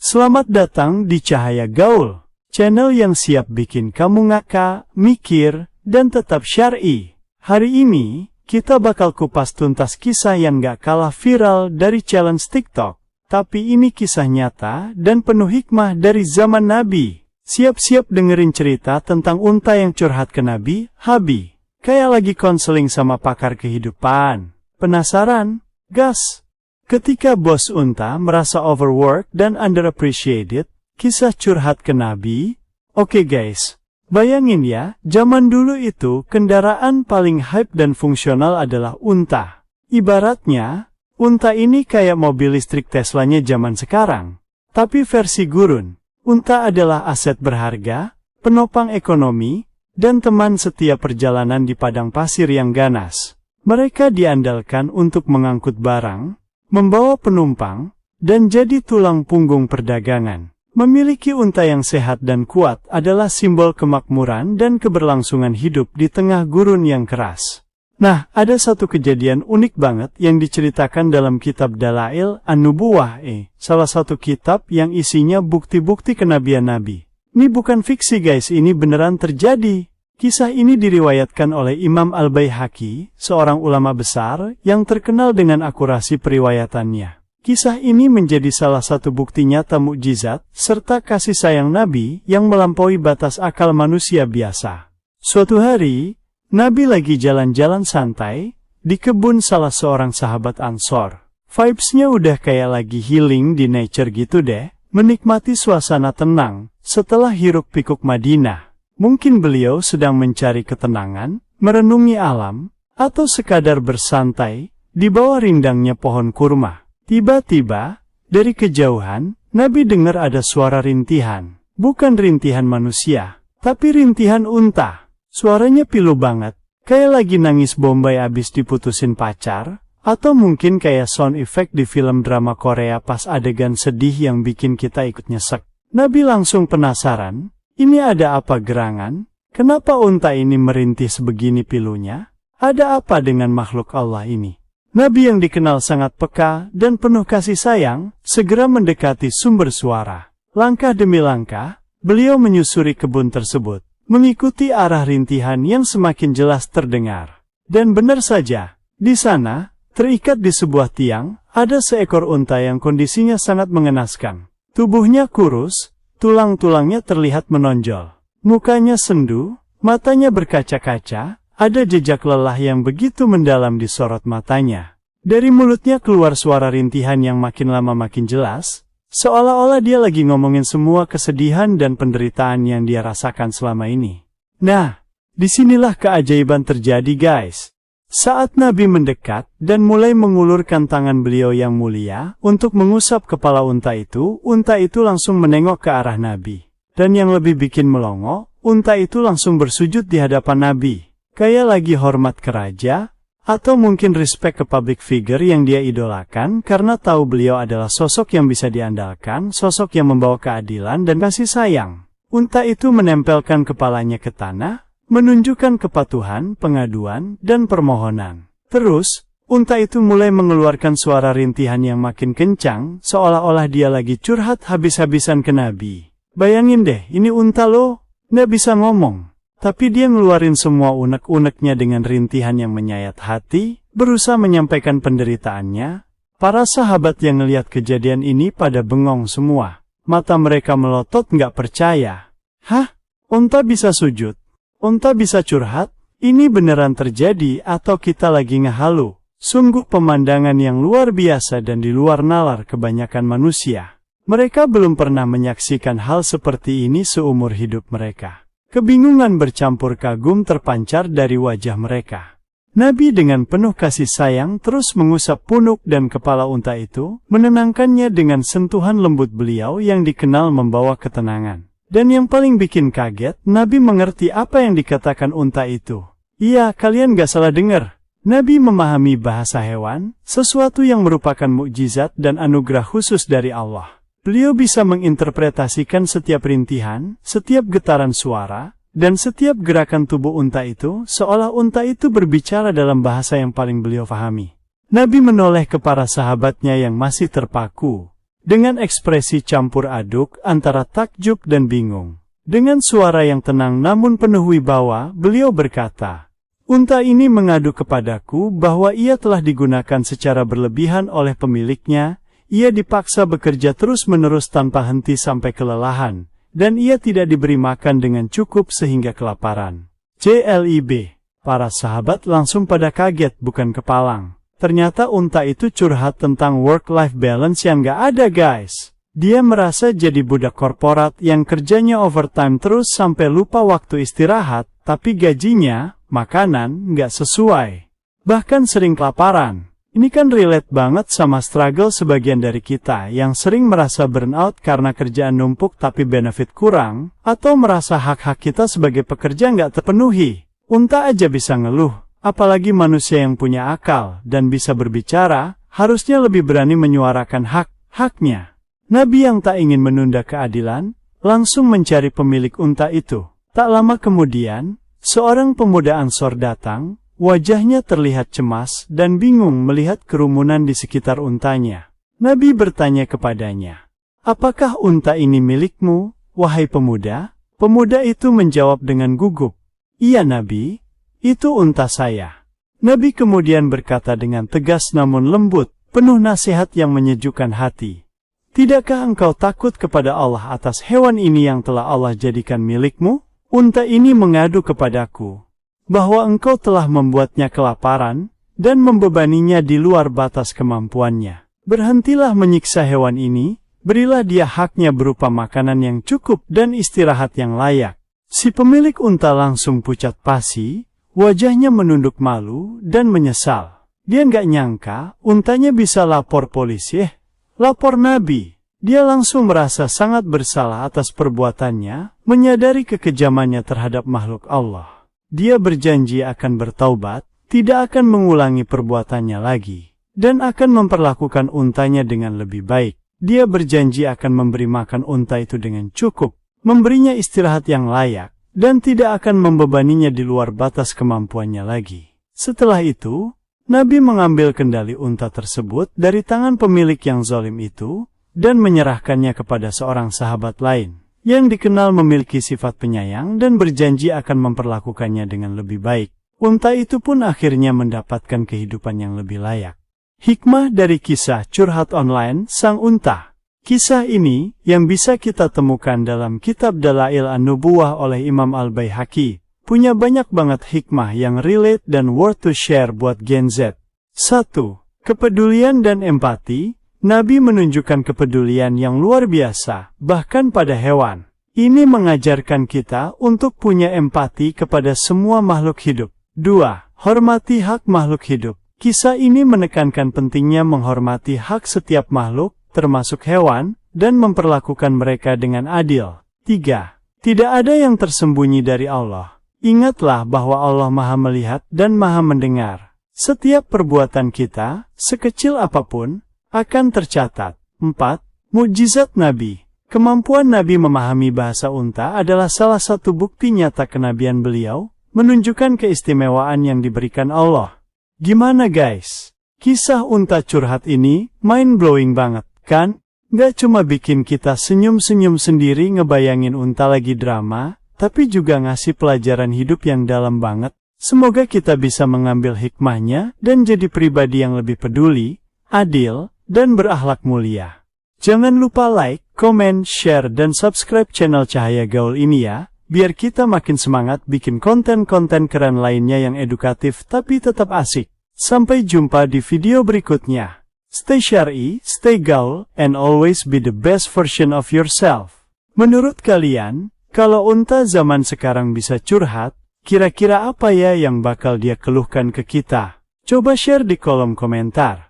Selamat datang di Cahaya Gaul, channel yang siap bikin kamu ngakak, mikir, dan tetap syar'i. Hari ini, kita bakal kupas tuntas kisah yang gak kalah viral dari challenge TikTok. Tapi ini kisah nyata dan penuh hikmah dari zaman Nabi. Siap-siap dengerin cerita tentang unta yang curhat ke Nabi, Habi. Kayak lagi konseling sama pakar kehidupan. Penasaran? Gas! Ketika bos unta merasa overworked dan underappreciated, kisah curhat ke Nabi. Oke guys, bayangin ya, zaman dulu itu kendaraan paling hype dan fungsional adalah unta. Ibaratnya, unta ini kayak mobil listrik Teslanya zaman sekarang. Tapi versi gurun, unta adalah aset berharga, penopang ekonomi, dan teman setiap perjalanan di padang pasir yang ganas. Mereka diandalkan untuk mengangkut barang, membawa penumpang, dan jadi tulang punggung perdagangan. Memiliki unta yang sehat dan kuat adalah simbol kemakmuran dan keberlangsungan hidup di tengah gurun yang keras. Nah, ada satu kejadian unik banget yang diceritakan dalam kitab Dalail An-Nubuwah, salah satu kitab yang isinya bukti-bukti kenabian Nabi. Ini bukan fiksi guys, ini beneran terjadi. Kisah ini diriwayatkan oleh Imam Al-Baihaqi, seorang ulama besar yang terkenal dengan akurasi periwayatannya. Kisah ini menjadi salah satu bukti nyata mukjizat serta kasih sayang Nabi yang melampaui batas akal manusia biasa. Suatu hari, Nabi lagi jalan-jalan santai di kebun salah seorang sahabat Ansor. Vibes-nya udah kayak lagi healing di nature gitu deh, menikmati suasana tenang setelah hiruk-pikuk Madinah. Mungkin beliau sedang mencari ketenangan, merenungi alam, atau sekadar bersantai di bawah rindangnya pohon kurma. Tiba-tiba, dari kejauhan, Nabi dengar ada suara rintihan. Bukan rintihan manusia, tapi rintihan unta. Suaranya pilu banget, kayak lagi nangis Bombay abis diputusin pacar, atau mungkin kayak sound effect di film drama Korea pas adegan sedih yang bikin kita ikut nyesek. Nabi langsung penasaran. Ini ada apa gerangan? Kenapa unta ini merintih sebegini pilunya? Ada apa dengan makhluk Allah ini? Nabi yang dikenal sangat peka dan penuh kasih sayang, segera mendekati sumber suara. Langkah demi langkah, beliau menyusuri kebun tersebut, mengikuti arah rintihan yang semakin jelas terdengar. Dan benar saja, di sana, terikat di sebuah tiang, ada seekor unta yang kondisinya sangat mengenaskan. Tubuhnya kurus, tulang-tulangnya terlihat menonjol. Mukanya sendu, matanya berkaca-kaca, ada jejak lelah yang begitu mendalam di sorot matanya. Dari mulutnya keluar suara rintihan yang makin lama makin jelas, seolah-olah dia lagi ngomongin semua kesedihan dan penderitaan yang dia rasakan selama ini. Nah, disinilah keajaiban terjadi guys. Saat Nabi mendekat dan mulai mengulurkan tangan beliau yang mulia untuk mengusap kepala unta itu langsung menengok ke arah Nabi. Dan yang lebih bikin melongo, unta itu langsung bersujud di hadapan Nabi. Kayak lagi hormat ke raja, atau mungkin respect ke public figure yang dia idolakan karena tahu beliau adalah sosok yang bisa diandalkan, sosok yang membawa keadilan dan kasih sayang. Unta itu menempelkan kepalanya ke tanah, menunjukkan kepatuhan, pengaduan, dan permohonan. Terus, unta itu mulai mengeluarkan suara rintihan yang makin kencang, seolah-olah dia lagi curhat habis-habisan ke Nabi. Bayangin deh, ini unta loh, nggak bisa ngomong. Tapi dia ngeluarin semua unek-uneknya dengan rintihan yang menyayat hati, berusaha menyampaikan penderitaannya. Para sahabat yang ngeliat kejadian ini pada bengong semua. Mata mereka melotot nggak percaya. Hah? Unta bisa sujud? Unta bisa curhat? Ini beneran terjadi atau kita lagi ngehalu? Sungguh pemandangan yang luar biasa dan di luar nalar kebanyakan manusia. Mereka belum pernah menyaksikan hal seperti ini seumur hidup mereka. Kebingungan bercampur kagum terpancar dari wajah mereka. Nabi dengan penuh kasih sayang terus mengusap punuk dan kepala unta itu, menenangkannya dengan sentuhan lembut beliau yang dikenal membawa ketenangan. Dan yang paling bikin kaget, Nabi mengerti apa yang dikatakan unta itu. Iya, kalian gak salah dengar. Nabi memahami bahasa hewan, sesuatu yang merupakan mukjizat dan anugerah khusus dari Allah. Beliau bisa menginterpretasikan setiap rintihan, setiap getaran suara, dan setiap gerakan tubuh unta itu, seolah unta itu berbicara dalam bahasa yang paling beliau pahami. Nabi menoleh ke para sahabatnya yang masih terpaku. Dengan ekspresi campur aduk antara takjub dan bingung. Dengan suara yang tenang namun penuh wibawa, beliau berkata, "Unta ini mengadu kepadaku bahwa ia telah digunakan secara berlebihan oleh pemiliknya, ia dipaksa bekerja terus-menerus tanpa henti sampai kelelahan, dan ia tidak diberi makan dengan cukup sehingga kelaparan." CLIB. Para sahabat langsung pada kaget bukan kepalang. Ternyata unta itu curhat tentang work-life balance yang gak ada guys. Dia merasa jadi budak korporat yang kerjanya overtime terus sampai lupa waktu istirahat, tapi gajinya, makanan, gak sesuai. Bahkan sering kelaparan. Ini kan relate banget sama struggle sebagian dari kita yang sering merasa burnout karena kerjaan numpuk tapi benefit kurang, atau merasa hak-hak kita sebagai pekerja gak terpenuhi. Unta aja bisa ngeluh, apalagi manusia yang punya akal dan bisa berbicara, harusnya lebih berani menyuarakan hak-haknya. Nabi yang tak ingin menunda keadilan, langsung mencari pemilik unta itu. Tak lama kemudian, seorang pemuda Ansor datang, wajahnya terlihat cemas dan bingung melihat kerumunan di sekitar untanya. Nabi bertanya kepadanya, "Apakah unta ini milikmu, wahai pemuda?" Pemuda itu menjawab dengan gugup, "Iya Nabi, itu unta saya." Nabi kemudian berkata dengan tegas namun lembut, penuh nasihat yang menyejukkan hati. "Tidakkah engkau takut kepada Allah atas hewan ini yang telah Allah jadikan milikmu? Unta ini mengadu kepadaku bahwa engkau telah membuatnya kelaparan dan membebaninya di luar batas kemampuannya. Berhentilah menyiksa hewan ini, berilah dia haknya berupa makanan yang cukup dan istirahat yang layak." Si pemilik unta langsung pucat pasi, wajahnya menunduk malu dan menyesal. Dia nggak nyangka untanya bisa lapor polisi. Lapor Nabi. Dia langsung merasa sangat bersalah atas perbuatannya, menyadari kekejamannya terhadap makhluk Allah. Dia berjanji akan bertaubat, tidak akan mengulangi perbuatannya lagi, dan akan memperlakukan untanya dengan lebih baik. Dia berjanji akan memberi makan unta itu dengan cukup, memberinya istirahat yang layak, dan tidak akan membebaninya di luar batas kemampuannya lagi. Setelah itu, Nabi mengambil kendali unta tersebut dari tangan pemilik yang zalim itu, dan menyerahkannya kepada seorang sahabat lain, yang dikenal memiliki sifat penyayang dan berjanji akan memperlakukannya dengan lebih baik. Unta itu pun akhirnya mendapatkan kehidupan yang lebih layak. Hikmah dari kisah curhat online Sang Unta. Kisah ini yang bisa kita temukan dalam kitab Dalail An-Nubuwah oleh Imam Al-Baihaqi, punya banyak banget hikmah yang relate dan worth to share buat Gen Z. 1. Kepedulian dan empati. Nabi menunjukkan kepedulian yang luar biasa, bahkan pada hewan. Ini mengajarkan kita untuk punya empati kepada semua makhluk hidup. 2. Hormati hak makhluk hidup. Kisah ini menekankan pentingnya menghormati hak setiap makhluk, termasuk hewan, dan memperlakukan mereka dengan adil. 3. Tidak ada yang tersembunyi dari Allah. Ingatlah bahwa Allah Maha Melihat dan Maha Mendengar. Setiap perbuatan kita, sekecil apapun, akan tercatat. 4. Mukjizat Nabi. Kemampuan Nabi memahami bahasa unta adalah salah satu bukti nyata kenabian beliau, menunjukkan keistimewaan yang diberikan Allah. Gimana guys? Kisah unta curhat ini mind-blowing banget, kan? Gak cuma bikin kita senyum-senyum sendiri ngebayangin unta lagi drama, tapi juga ngasih pelajaran hidup yang dalam banget. Semoga kita bisa mengambil hikmahnya dan jadi pribadi yang lebih peduli, adil, dan berakhlak mulia. Jangan lupa like, komen, share, dan subscribe channel Cahaya Gaul ini ya, biar kita makin semangat bikin konten-konten keren lainnya yang edukatif tapi tetap asik. Sampai jumpa di video berikutnya. Stay syar'i, stay gaul, and always be the best version of yourself. Menurut kalian, kalau unta zaman sekarang bisa curhat, kira-kira apa ya yang bakal dia keluhkan ke kita? Coba share di kolom komentar.